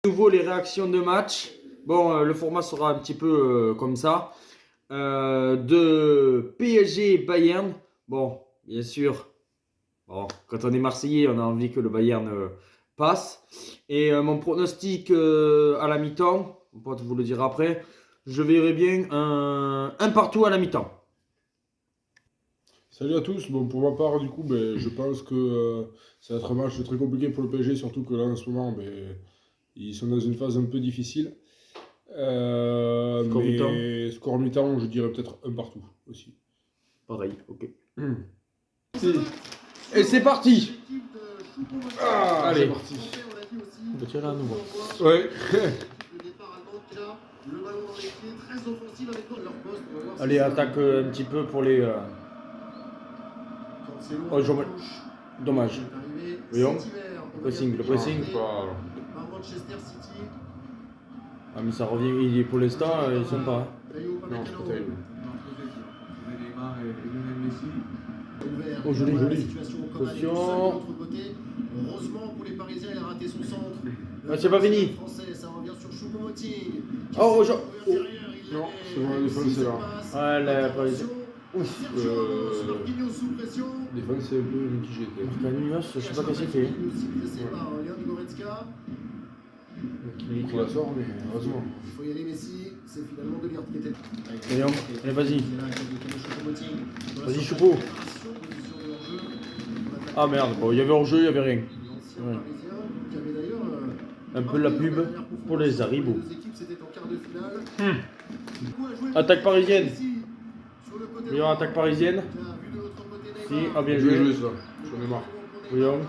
nouveau les réactions de match. Bon, le format sera un petit peu comme ça. De PSG Bayern. Bon, bien sûr. Bon, quand on est Marseillais, on a envie que le Bayern passe. Et mon pronostic à la mi-temps, on peut vous le dire après, je verrai bien un partout à la mi-temps. Salut à tous. Bon, pour ma part, du coup, je pense que ça va être un match très compliqué pour le PSG, surtout que là, en ce moment, ils sont dans une phase un peu difficile. Score mi-temps. Score mi-temps, je dirais peut-être un partout aussi. Pareil, ok. Et c'est parti. Allez, c'est parti. On peut tirer à nouveau. Ouais. Allez, attaque un petit peu pour les... Oh, dommage. Voyons. Le pressing. Ah, mais ça revient. Pour l'instant, ils sont pas. Non, c'est pas terrible. Oh, joli. Attention. Ah, c'est pas fini. Oh, Non, c'est bon, la défense c'est là. Ouais, la Parisien. Ouf. Défense c'est un peu mitigé. Marquinhos, je sais pas qu'est-ce qu'il fait. Qui la sort, mais heureusement. Il faut y aller, Messi. C'est finalement De Ligt qui était. Allez, vas-y. Vas-y, Choupo. Ah merde, bon, il y avait hors-jeu, il y avait rien. Ouais. Un peu la pub pour les Haribo. Attaque parisienne. Meilleure attaque parisienne. Si, ah bien joué. Bien joué ça, j'en ai marre. Voyons.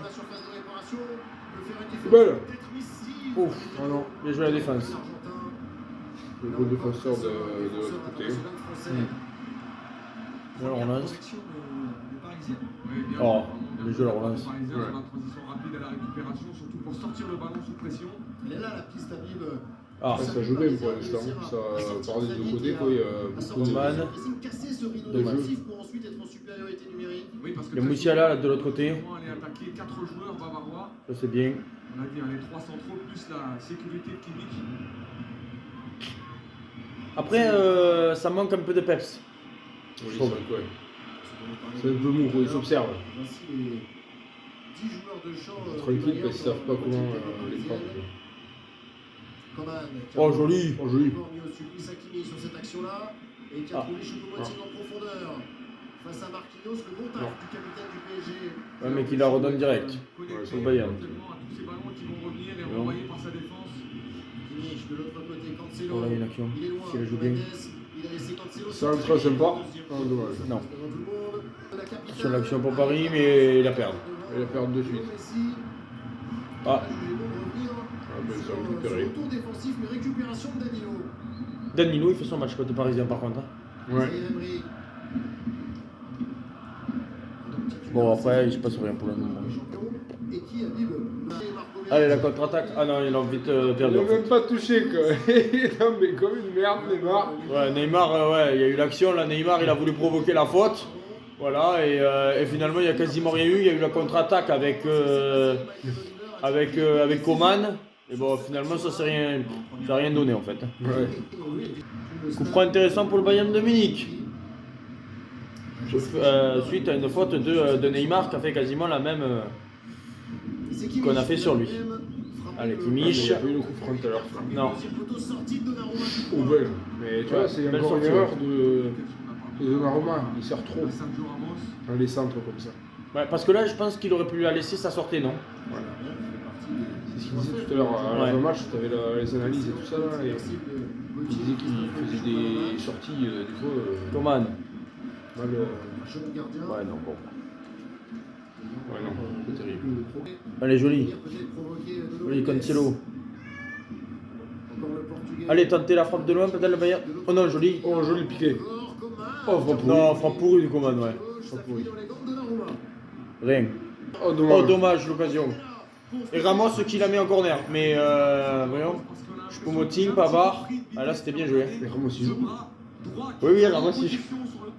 Belle. Ouf, oh non, bien joué la défense. Le gros défenseur de l'autre côté. Voilà, on lance. Oh, bien joué la relance. La transition rapide à la récupération, surtout pour sortir le ballon sous pression. Elle est là, la piste Habib. Ah, Ça joue bien pour l'instant. Ça part des deux côtés, quoi. Il y a beaucoup de Coman. Casser ce rideau de jeu. défensif pour ensuite être en supériorité numérique. Oui, parce que Le Moussiala de l'autre côté. elle est attaquée 4 joueurs bavarois. Ça c'est bien. On a dit les 3 centraux plus la sécurité de Kimmich. Après, ça manque un peu de peps. Oui, c'est vrai, ouais. C'est un peu mou, quoi. Ils s'observent. Voici les 10 joueurs de champ. Tranquille, parce qu'ils savent pas comment les prendre. Coman. Oh, joli. Oh, joli. Mis au supplice Hakimi sur cette action-là. Et qui a trouvé Choupo-Moting en profondeur. Face à Marquinhos, le bon tacle du capitaine du PSG. Ouais, mais qui la redonne direct. Ouais, sur le Bayern. À tous ces ballons qui vont revenir et renvoyés par sa défense. Kimmich de l'autre côté, Cancelo. Oh là, il y a une action. Il est loin. Si elle joue bien. Il a laissé Cancelo. C'est un très sympa. Ah, dommage. Non. Sur l'action pour Paris, mais il a perdu. Il a perdu de suite. Ah, Ça va récupérer. Retour défensif, mais récupération de Danilo. Danilo, il fait son match côté parisien par contre. Ouais. Bon, après, il se passe rien pour le moment. Allez, la contre-attaque. Ah non, ils l'ont vite perdu. Il n'a même pas touché, quoi. Non, mais comme une merde, Neymar. Ouais, Neymar, ouais, il y a eu l'action. Là, Neymar, il a voulu provoquer la faute. Voilà, et finalement, il n'y a quasiment rien eu. Il y a eu la contre-attaque avec Coman. Et bon, finalement, ça n'a rien donné en fait. Ouais. Coup franc intéressant pour le Bayern de Munich. Suite à une faute de Neymar qui a fait quasiment la même qu'on a fait sur lui. Allez, Kimmich. Il a pas eu le coup franc tout à l'heure. Non. Oh, belle. Mais tu vois, c'est belle encore une sortie, erreur de Donnarumma. Il sert trop dans les centres comme ça. Ouais, parce que là, je pense qu'il aurait pu la laisser, ça sortait, non? Voilà. C'est ce qu'il disait tout à l'heure. À la fin match, tu avais les analyses et tout ça. Là, et il disait qu'il faisait des sorties, des fois. Coman. Mal. Ouais, non, bon. Ouais, non, c'est terrible. Allez, joli. Joli, Cancelo. Allez, tentez la frappe de loin, peut-être le Bayern. Oh non, joli. Oh, joli piqué. Oh, frappe pourrie. Non, frappe pourrie du Coman, ouais. Frappe pourrie. Rien. Oh, dommage. Oh, dommage l'occasion. Et Ramos qui la met en corner. Mais voyons. Choupo-Moting, Pavard. Ah là, c'était bien joué. Et Ramos, il joue. Oui, Ramos il joue.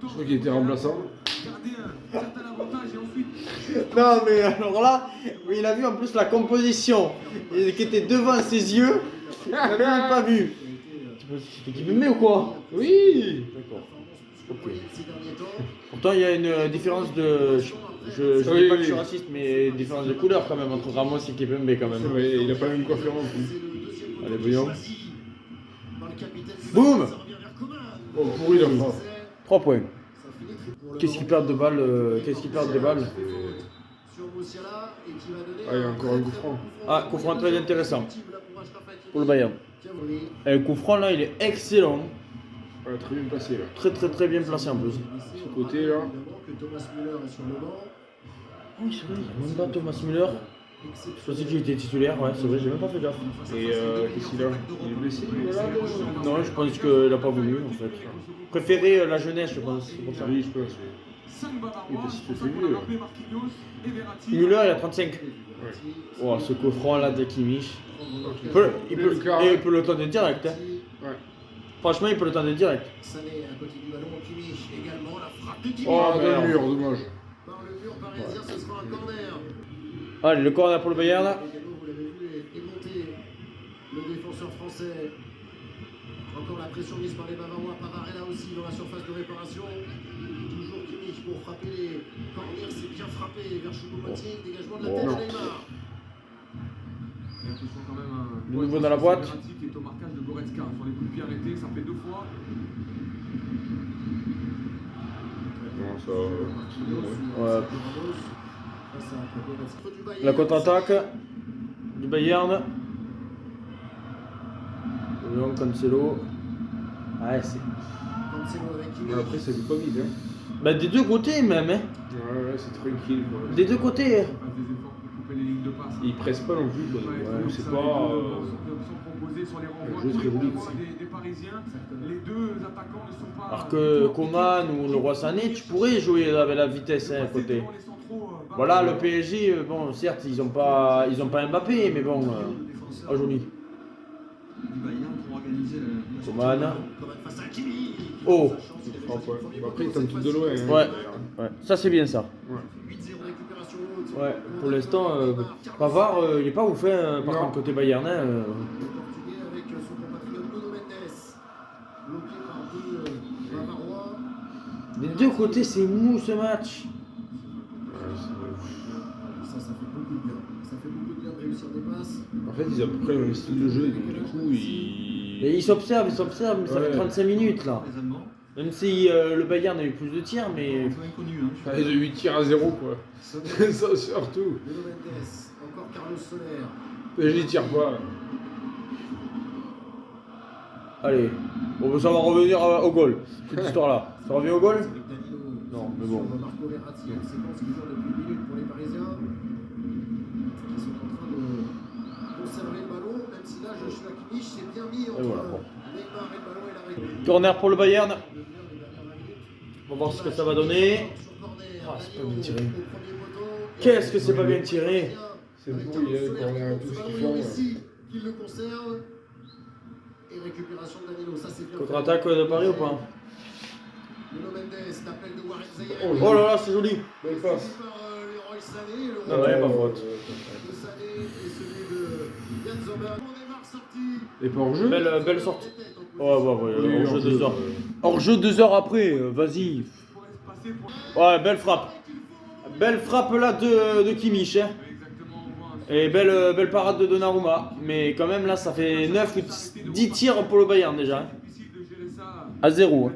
Je crois qu'il était remplaçant. Gardez un certain avantage Non, mais alors là, il a vu en plus la composition qui était devant ses yeux. Il n'avait même pas vu. C'est qui me met ou quoi? Oui. D'accord. Ok. Ces derniers temps. Pourtant, il y a une différence de. Je dis Oui, pas que oui. je suis raciste, mais une différence de couleur quand même entre Ramos et Kipembe quand même. C'est vrai, il a pas la même coiffure non plus. Allez, voyons. Boum. Oh, pourri la frappe. 3 points. Qu'est-ce qu'ils perdent de balles Qu'est-ce qu'ils perdent des balles? Ah, il y a encore un coup franc. Ah, coup franc très intéressant pour le Bayern. Et le coup franc là, il est excellent. Ouais, très bien passé là. Très bien placé en plus. Ce côté là. Oui, c'est vrai, il y a même pas Thomas Müller. Je pensais qu'il était titulaire, ouais, c'est vrai, j'ai même pas fait gaffe. Et qu'est-ce qu'il a? Il est blessé, il est là Non, je pense qu'il a pas voulu en fait. Préféré la jeunesse, je pense, c'est pour ça. Oui, je pense. Oui, parce qu'il te fait mieux. Müller, il a 35. Oh, ce coup franc là de Kimmich. Il peut le tenter direct. Hein. Ouais. Franchement, il peut le tenter direct. Sané à côté du ballon, Kimmich également, la frappe de Kimmich. Oh, dans le mur, dommage. Par le mur parisien, ce sera un corner. Allez, le corner pour le Bayern là. Vous l'avez vu, est monté le défenseur français. Encore la pression mise par les Bavarois, Pavarella aussi dans la surface de réparation. Toujours Kimmich pour frapper les corners, c'est bien frappé vers Choupo-Moting, dégagement de la tête de Neymar. De nouveau dans la boîte. Qui est au marquage de Goretzka sur les coups de pied arrêtés, ça fait 2 fois. Non, ça. C'est bon, ouais. Ouais. La contre-attaque du Bayern. Lyon, Cancelo. Ouais, c'est. Ouais, après, ça joue pas vite, hein. Bah, des deux côtés même, hein. Ouais, c'est tranquille, quoi. Des deux côtés. Hein. Il presse pas non plus, quoi. Ouais, c'est pas. Le jeu très joli. Des Parisiens, les deux attaquants ne sont pas. Alors que Coman ou le Roi Sané, tu pourrais jouer avec la vitesse hein, à côté. Voilà, le PSG, bon, certes, ils ont pas Mbappé, mais bon, pas joli. Coman. Oh. Après, il tente tout de loin. Hein. Ouais, ça c'est bien ça. Ouais, pour l'instant, Pavard, il est pas ouf, hein, par contre, côté Bayern. Hein, Avec son compatriote Nuno Mendes, bloqué par deux Bavarois. Des deux côtés, c'est mou ce match. Ça fait beaucoup de bien. Ça fait beaucoup de bien de réussir des passes. En fait, ils ont à peu près le même style de jeu, donc du coup, ils. Et ils s'observent, mais ça fait 35 minutes là. Les Allemands. Même si le Bayern a eu plus de tirs, mais. C'est inconnu, hein. Ah, ils ont 8 tirs à 0, quoi. Ça, surtout. Nuno Mendes, encore Carlos Soler. Mais je les tire pas. Allez, bon, ça va revenir au goal, cette histoire-là. Ça revient au goal? Non, mais bon. Marco Verratti, une séquence qui dure depuis une minute pour les Parisiens. Qui sont en train de conserver le ballon, même si là, Joshua Kimmich s'est bien mis entre voilà, bon. Neymar et le ballon et la récup. Corner pour le Bayern. On va voir ce que ça va donner. Ah, c'est pas bien tiré. Qu'est-ce que c'est pas bien tiré? C'est pourri, il y a le corner et tout ce qu'ils font. Il le conserve. Et récupération de Danilo, ça c'est bien. Contre-attaque de Paris ou pas? Nuno Mendes, l'appel de Warren Zaïre. Oh là là, c'est joli. Belle passe. Par Leroy Sané, le Ah ouais, pas faute. de Sané et celui de Yann Sommer. On démarre sorti. Et pas hors jeu. Belle sortie. Ouais, Oui, hors jeu 2 heures. Hors jeu 2 heures après, vas-y. Ouais, belle frappe. Belle frappe là de Kimmich. Hein. Et belle parade de Donnarumma. Mais quand même là, ça fait 9 ou 10 tirs pour le Bayern déjà. Hein. À 0. Hein.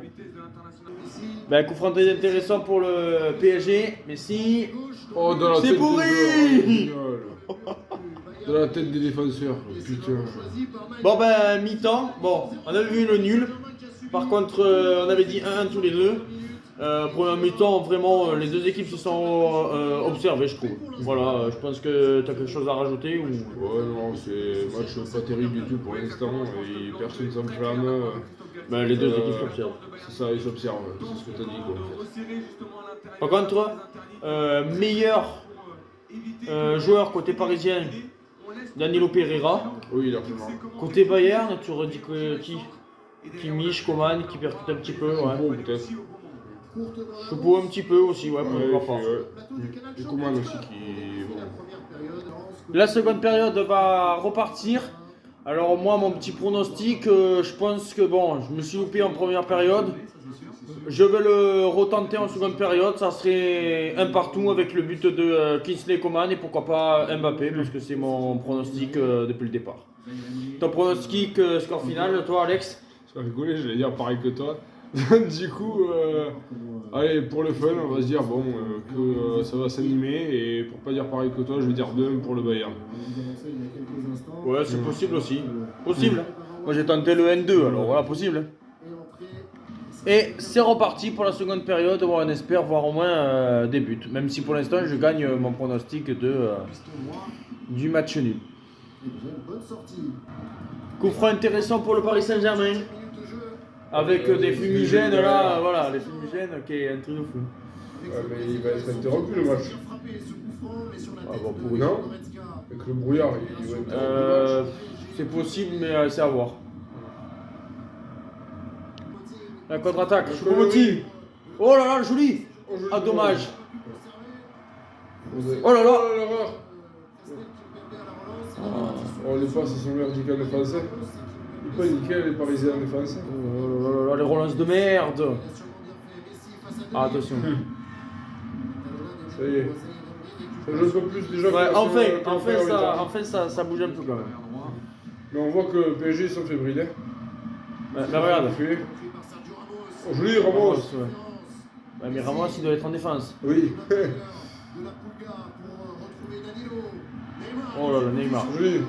Ben, coup franc très intéressant pour le PSG. Mais si. Oh, dans la C'est tête pourri. des joueurs, dans la tête des défenseurs. Putain. Bon ben, mi-temps. Bon, on avait vu le nul. Par contre, on avait dit 1-1 tous les deux. Premier mi-temps, vraiment, les deux équipes se sont observées, je trouve. Voilà, je pense que tu as quelque chose à rajouter ou... Ouais, non, c'est match pas terrible du tout pour l'instant. Et personne s'enflamme. Ben, les deux équipes s'observent. C'est ça, ils s'observent. C'est ce que t'as dit, quoi. En fait. Par contre, meilleur joueur côté parisien, Danilo Pereira. Oui, largement. Côté Bayern, tu aurais dit que qui Kimmich, Coman, qui percute un petit peu. Ouais. Bon, peut-être. Choupo un petit peu aussi, ouais, pourquoi pas. Et Coman aussi qui. Bon. La seconde période va repartir. Alors moi, mon petit pronostic, je pense que bon, je me suis loupé en première période. Je vais le retenter en seconde période. Ça serait un partout avec le but de Kingsley Coman et pourquoi pas Mbappé, parce que c'est mon pronostic depuis le départ. Ton pronostic, score final, toi Alex? Je vais rigoler, j'allais dire pareil que toi. Du coup, allez, pour le fun, on va se dire bon, que ça va s'animer. Et pour pas dire pareil que toi, je vais dire 2-1 pour le Bayern. Ouais, c'est possible aussi. Possible. Moi j'ai tenté le N2, alors voilà, possible. Et c'est reparti pour la seconde période. Bon, on espère voir au moins des buts. Même si pour l'instant je gagne mon pronostic du match nul. Coup franc intéressant pour le Paris Saint-Germain. Avec des fumigènes là, voilà, les fumigènes qui est un truc de fou. Ouais, mais il va être interrompu le match. Ah bon, pour Non. Avec le brouillard, il va être interrompu. c'est possible, mais c'est à voir. La contre-attaque, Choupo-Moting. Oh là là, joli. Ah, dommage. Oh là là. l'erreur. Oh, les passes sont verticales défensées. Il n'est pas nickel les Parisiens en défense. Oh là là, les relances de merde. Ah, attention. Ça y est. Ça joue comme plus déjà. Ouais, que enfin ça bouge un peu quand même. Mais on voit que le PSG ils sont fébriles. Mais regarde. Oh, joli Ramos. Ouais, mais Ramos il doit être en défense. Oui. Oh là là, Neymar. Joli.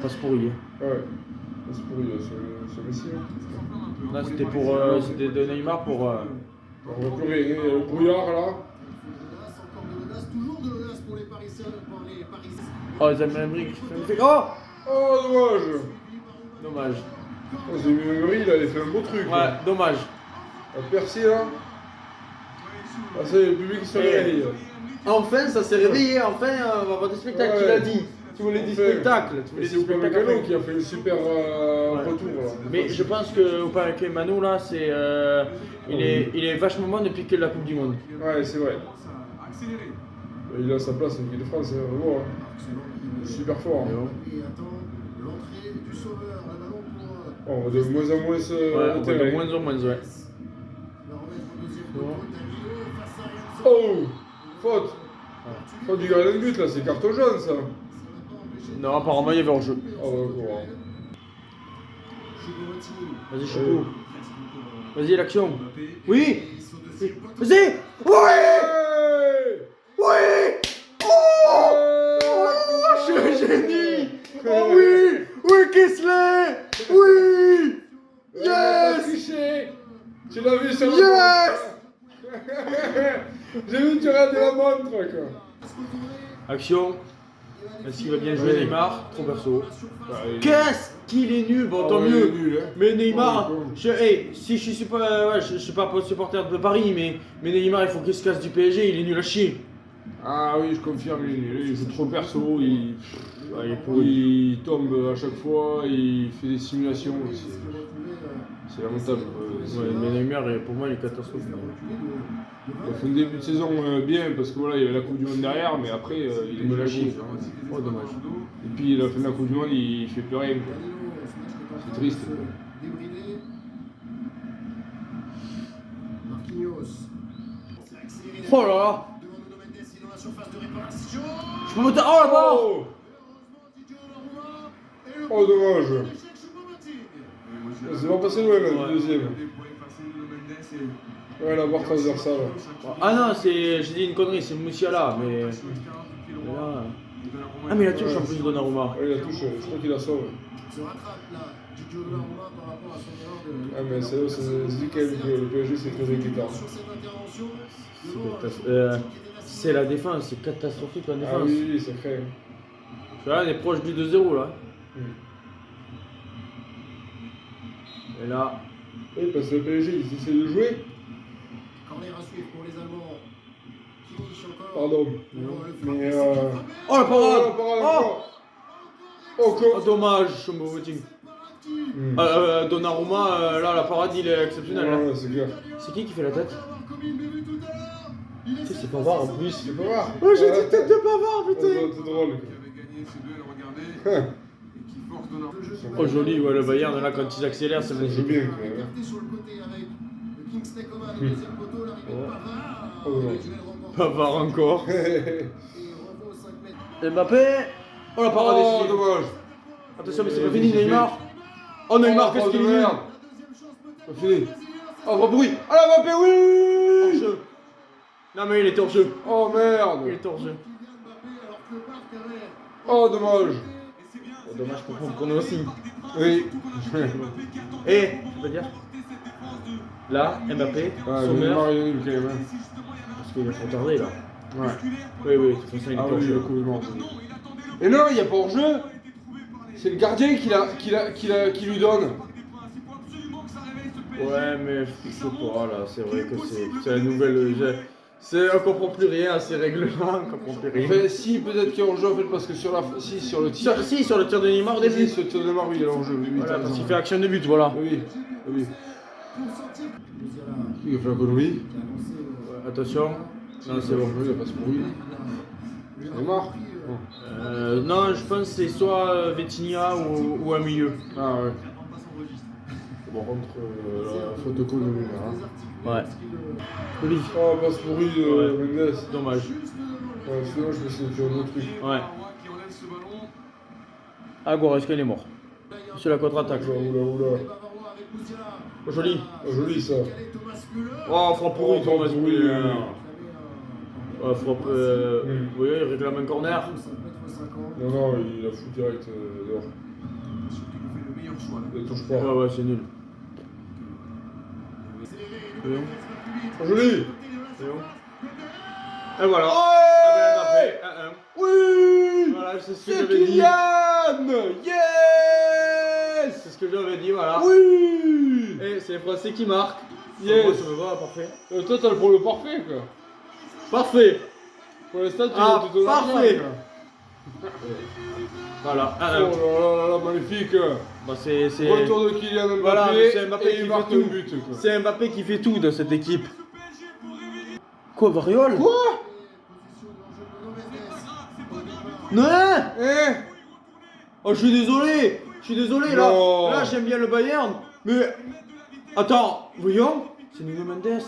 Passe pourri. Ouais. C'est pour ce Messi. Hein. Là c'était pour c'était de Neymar pour. On va plus rien. Le brouillard là. Oh les Américains. Oh. Oh dommage. Dommage. Oh, c'est Emery, il avait fait un beau truc. Ouais, Là. dommage. Percy là. Ah, c'est le public qui se réveille. Enfin ça s'est réveillé, enfin on va voir des spectacles, Ouais. tu l'as dit. Tu voulais des spectacles. Tu voulais C'est des Upamecano spectacles. qui a fait un super retour là. Mais je pense que Upamecano là, c'est il est vachement bon depuis que la Coupe du Monde. Ouais, c'est vrai. Il a sa place en équipe de France, hein, on va voir. Il est super fort. Hein. Oh, on va de moins en moins Ouais, on va de terrain. moins en moins, ouais. Oh, faute. Faute du gardien de but là, c'est carton jaune ça. Non, apparemment il y avait hors jeu. Oh, d'accord. Vas-y, Choupo. Vas-y, l'action. Oui. Vas-y. Oui. Oui. Oh, je suis un génie. Oh oui. Oui, Kingsley. Oui. Yes. Triché. Tu l'as vu sur la Yes. montre. J'ai vu que tu regardais la montre quoi. Action. Est-ce qu'il va bien jouer Oui. Neymar? Trop perso. Ouais, Qu'est-ce qu'il est nul, bon tant il mieux. est nul, hein. Mais Neymar, Oh, si je suis pas, ouais, je suis pas supporter de Paris, mais Neymar il faut qu'il se casse du PSG, il est nul à chier. Ah oui, je confirme, il joue trop perso, il est pourri. il tombe à chaque fois, il fait des simulations, c'est lamentable. Ouais, mais Neymar, pour moi, il est catastrophique. Il a fait un début de saison bien parce que voilà, il y avait la Coupe du Monde derrière, mais après il est nul à chier. Oh, dommage. Et puis la fin de la Coupe du Monde, il fait plus rien. Quoi. C'est triste. Quoi. Oh là là. Je peux monter. Oh là-bas. Oh, oh dommage. C'est pas passé loin là, le deuxième. Ouais, la barre transversale. Ah non, j'ai dit une connerie, c'est Moussiala, mais là... Ah mais la touche en plus de Donnarumma. Ouais, il a touché, je crois qu'il la sauve. Ah mais c'est dit que le PSG c'est très inquiétant. C'est la défense, c'est catastrophique la défense. Ah oui, c'est vrai. Là, on est proche du 2-0 là. Et là... Oui, parce que le PSG ils essaient de jouer. Pardon. Mais Oh la parade. Oh, Oh, dommage, Choupo-Moting. Donnarumma, là, la parade, il est exceptionnel. hein. Ouais, c'est clair. C'est qui fait la tête? Tu sais, c'est pas voir en plus. C'est pas voir. Oh, j'ai dit tête de Pavard, putain! C'est drôle. Qui avait gagné ces duels, regardez. Et qui force Donnarumma. Oh, joli, ouais, le Bayern, là, quand ils accélèrent, c'est Ça joue magnifique. bien quand même. Écarté sur le côté avec le Kingsley Coman au deuxième poteau, l'arrivée de Pavard. Oh, non. Et Joël remporte. Pavard encore. Et renvoie au 5 mètres. Mbappé! Oh, la parade Oh, est dommage. Attention, mais c'est pas fini, Neymar! Oh, Neymar, qu'est-ce qu'il est nul! merde. Pas fini. Oh, gros bruit. Ah, la Mbappé, oui. Hors jeu! Non, mais il était hors jeu! Oh, Il merde. était hors jeu! Oh, dommage. Oh, dommage pour qu'on aussi. Oui. Et, je veux dire, là, Mbappé, Ouais, Sommer, Neymar, il est nul quand même. hein. parce qu'il est trop tardé là. Ouais. Oui, oui, de toute façon, il est Ah hors oui, jeu. le coup est mort. Et non, il n'y a pas hors-jeu. C'est le gardien qui lui donne. Ouais, mais je sais pas là, c'est vrai que c'est la nouvelle. On comprend plus rien à ces règlements, on comprend plus rien. Enfin, si, peut-être qu'il y a hors-jeu en fait, parce que sur le tir. Si, sur le tir de Neymar au début. Si, sur le tir de Neymar, oui, il y a hors-jeu. Oui, Voilà, t'as parce raison. qu'il fait action de but, voilà. Oui, oui. Qui a fait la connerie? Ouais, attention. Non, c'est bon. Il a pas ce bruit. Neymar? Non, je pense que c'est soit Vitinha ou un milieu. Ah ouais. Bon, contre la faute de con de Neymar. Hein. Ouais. Joli. Oh, passe pourri de Ouais. Mendes. Dommage. Ouais, sinon, je me suis fait un autre truc. Ouais. Ah, Goretzka, il est mort. C'est la contre-attaque. Oula. Oh, joli. Oh, joli ça. Oh, frappe pourri, Oh, Thomas frappe pourri. Müller. Oh, frappe. Vous voyez, il réclame un corner. Non, il a foutu direct dehors. Il touche pas. Ouais, c'est nul. Voyons. Oh, joli. Voyons. Et voilà. Oh Ah ben, Mbappé, 1-1. Oui. Voilà, c'est ce que C'est j'avais dit. Kylian. Yes. C'est ce que j'avais dit, voilà. Oui. Et c'est les Français qui marquent. Yes. Moi, ça me va, parfait. Toi, t'as le problème parfait quoi. Parfait. Pour l'instant, tu Ah, tu te parfait. l'argent, Voilà, quoi. 1-1. Oh là là, magnifique. Bah, c'est Retour de Kylian Mbappé. Voilà, mais c'est Mbappé et qui il fait marque tout. un but quoi. c'est Mbappé qui fait tout dans cette équipe. Quoi, Variole? Quoi? Non. Eh. Oh, je suis désolé là. Non. Là, j'aime bien le Bayern, mais attends, voyons, c'est Nuno Mendes.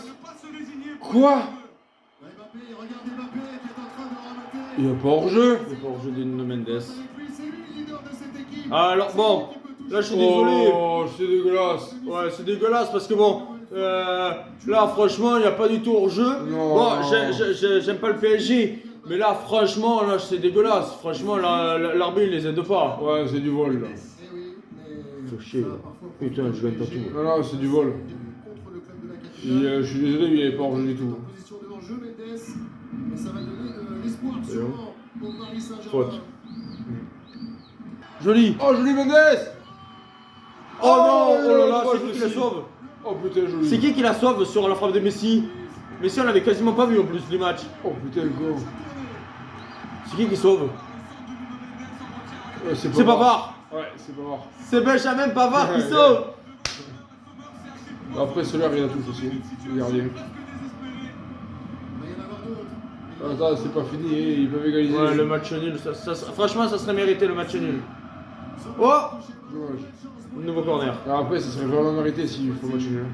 Quoi? Il n'y a pas hors-jeu. C'est pas hors-jeu de Nuno Mendes. Alors bon, là, je suis désolé. Oh, c'est dégueulasse. Ouais, c'est dégueulasse parce que bon, là, franchement, il n'y a pas du tout hors-jeu. Non. Bon, j'aime pas le PSG, mais là, franchement, là, c'est dégueulasse. Franchement, l'arbitre, il les aide pas. Ouais, c'est du vol là. Faut chier. Putain, je gagne pas tout. Non, non, c'est du vol. Je suis désolé, mais il n'y avait pas hors-jeu du tout. Faute. Joli. Oh, joli Mendes. Oh non, oh là là, dommage c'est qui la aussi. sauve? Oh putain, joli. C'est qui la sauve sur la frappe de Messi? Messi, on l'avait quasiment pas vu en plus du match. Oh putain, go. C'est qui sauve? Ouais, C'est Pavard. Ouais, c'est Pavard. C'est Benjamin Pavard qui Ouais, sauve. Après, Solaire, il a tous aussi. Le gardien. Attends, c'est pas fini, ils peuvent égaliser. Ouais, le match nul, franchement, ça serait mérité le match nul. Oh, Dommage. nouveau corner. Alors après, ça serait vraiment mérité s'il faut match nul.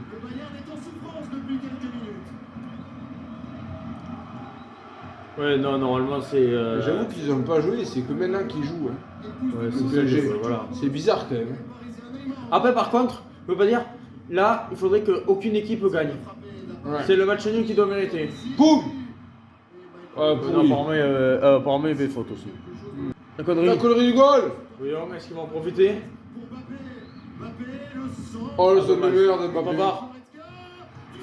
Ouais, non, normalement c'est. J'avoue qu'ils n'ont pas joué, c'est que maintenant qu'ils jouent. Hein. Ouais, Le c'est ça, PSG. voilà. C'est bizarre quand même. Après, par contre, je veux pas dire, là, il faudrait qu'aucune équipe gagne. Ouais. C'est le match nul qui doit mériter. Boum. Ouais, Non, pourri. apparemment, il fait faute aussi. La connerie. La connerie du goal. Voyons, est-ce qu'ils vont en profiter? Oh, le son de Dommage. merde, Mbappé. Pavard.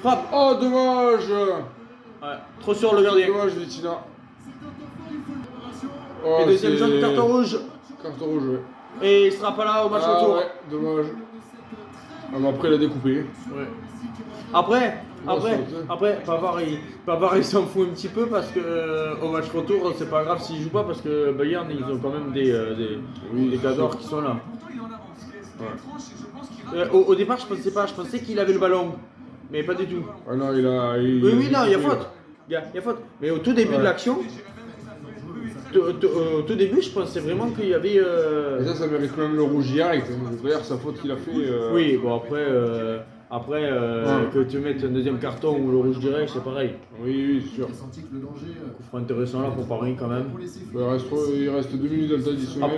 Frappe. Oh, dommage. Ouais, trop sur le gardien. Dommage, Vitina. Oh, Et deuxième c'est- jaune, carton rouge. Carton rouge, ouais. Et il sera pas là au match Ah, retour. ouais, dommage. Ah, mais après, il a découpé. Ouais. Après, Pavard il s'en fout un petit peu parce que au match retour, c'est pas grave s'il joue pas parce que Bayern ils ont quand même des cadors qui sont là. Au départ, je pensais pas. Je pensais qu'il avait le ballon. Mais pas du tout. Ah non, il a. Oui, non, il y a faute. Il y a faute. Mais au tout début de l'action, au tout début, je pensais vraiment qu'il y avait. Et ça mérite quand même le rouge direct. D'ailleurs, sa faute qu'il a fait. Oui, bon, après que tu mettes un deuxième carton ou le rouge direct, c'est pareil. Oui, c'est sûr. senti que le danger Coup franc intéressant là pour Paris quand même. pour les sifflets. Il reste 2 minutes dans le temps additionnel.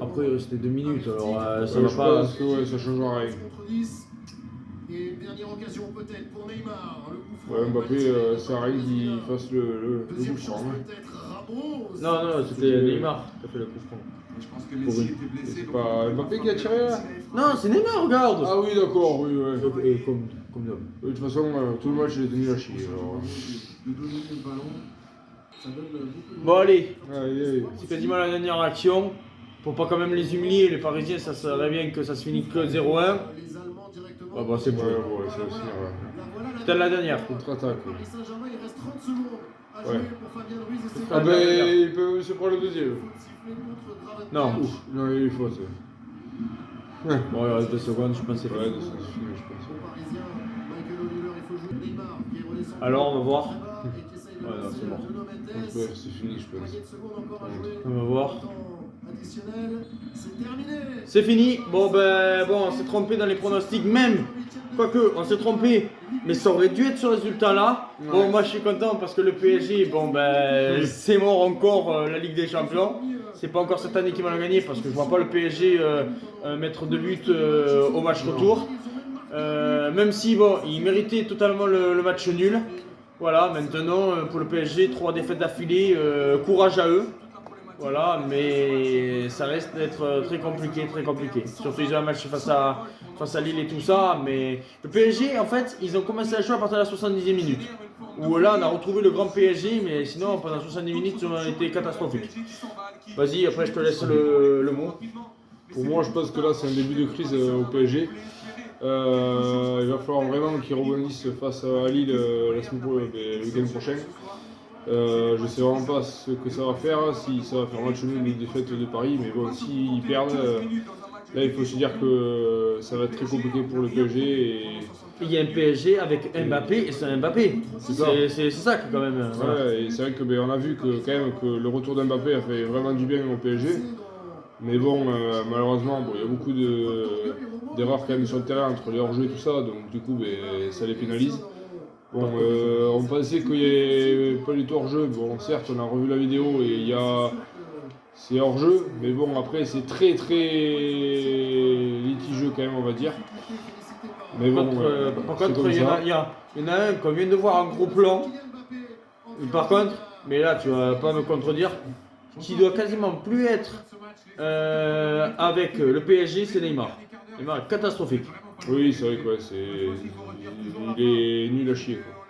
Après, il restait 2 minutes, alors ça je va pas. pense que ouais, ça changera rien. Contre 10. Et une dernière occasion peut-être pour Neymar. Le coup franc. Ouais, Mbappé, ça arrive qu'il fasse le Deuxième coup chance franc. hein. peut-être. Ramos. Non, c'était Neymar qui a fait le coup franc. Je pense que Messi était blessé. C'est donc- pas Mbappé qui a tiré là Non, c'est Neymar, regarde. Ah oui, d'accord, oui, ouais. Et comme d'hab. De toute façon, tout le match, il est tenu à chier. Alors. De dominer le ballon. Ça donne beaucoup de. Bon, allez, Allez, allez. c'est quasiment la dernière action. Faut pas quand même les humilier, les Parisiens, ça serait bien que ça se finisse que 0-1. Les Allemands directement. Ah bah c'est bon. Ouais, ça va se finir, ouais. La voilà, la C'était la dernière. Contre-attaque. Paris Saint-Germain, il reste 30 secondes à jouer Ouais. pour Fabien Ruiz et ses Ah ben, ben, il peut se prendre le deuxième. sifflet contre Gravenberch. Non. Ouf, non, il est faute. Bon, il reste 2 secondes, je pense que c'est Ouais, fini. c'est fini, je pense. Aux Parisiens, Michael Oliver, il faut jouer Neymar qui est redescendu. Alors, on va voir. Très bas et qui essaye de Ouais, non, lancer c'est mort. Nuno Mendes. Ouais, c'est fini, je pense. Poignée de secondes encore à jouer. On va voir. Temps additionnel, c'est terminé. C'est fini. Bon, on s'est trompé dans les pronostics, même. Quoique, on s'est trompé. Mais ça aurait dû être ce résultat-là. Bon, Ouais. moi je suis content parce que le PSG, c'est mort encore la Ligue des Champions. C'est pas encore cette année qu'ils vont la gagner parce que je vois pas le PSG mettre 2 buts au match retour. Même si, bon, ils méritaient totalement le match nul. Voilà, maintenant pour le PSG, 3 défaites d'affilée, courage à eux. Voilà, mais ça reste d'être très compliqué, très compliqué. Surtout ils ont un match face à Lille et tout ça, mais le PSG, en fait, ils ont commencé à jouer à partir de la 70e minute. Où là, on a retrouvé le grand PSG, mais sinon, pendant 70 minutes, ils ont été catastrophiques. Vas-y, après je te laisse le mot. Pour moi, je pense que là, c'est un début de crise au PSG. Il va falloir vraiment qu'ils rebondissent face à Lille le week-end prochain. Je sais vraiment pas ce que ça va faire, si ça va faire match nul ou une défaite de Paris, mais bon, s'ils perdent, là il faut se dire que ça va être très compliqué pour le PSG. Et... Il y a un PSG avec Mbappé et c'est un Mbappé. C'est ça qui quand même. Voilà. Ouais, et c'est vrai que on a vu que quand même que le retour d'Mbappé a fait vraiment du bien au PSG. Mais bon, malheureusement, il y a beaucoup d'erreurs quand même sur le terrain entre les hors-jeux et tout ça, donc du coup ça les pénalise. Bon, on pensait qu'il n'y avait pas du tout hors-jeu. Bon, certes, on a revu la vidéo et c'est hors-jeu, mais bon, après, c'est très litigieux quand même, on va dire. Mais bon, Par c'est contre, comme il y ça. en a un qu'on vient de voir en gros plan. Par contre, mais là, tu vas pas me contredire, qui doit quasiment plus être avec le PSG, c'est Neymar. Neymar est catastrophique. Oui, c'est vrai quoi, il est nul à chier quoi.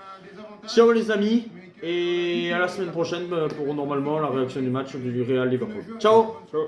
Ciao les amis, et à la semaine prochaine pour normalement la réaction du match du Real Liverpool. Ciao. Ciao.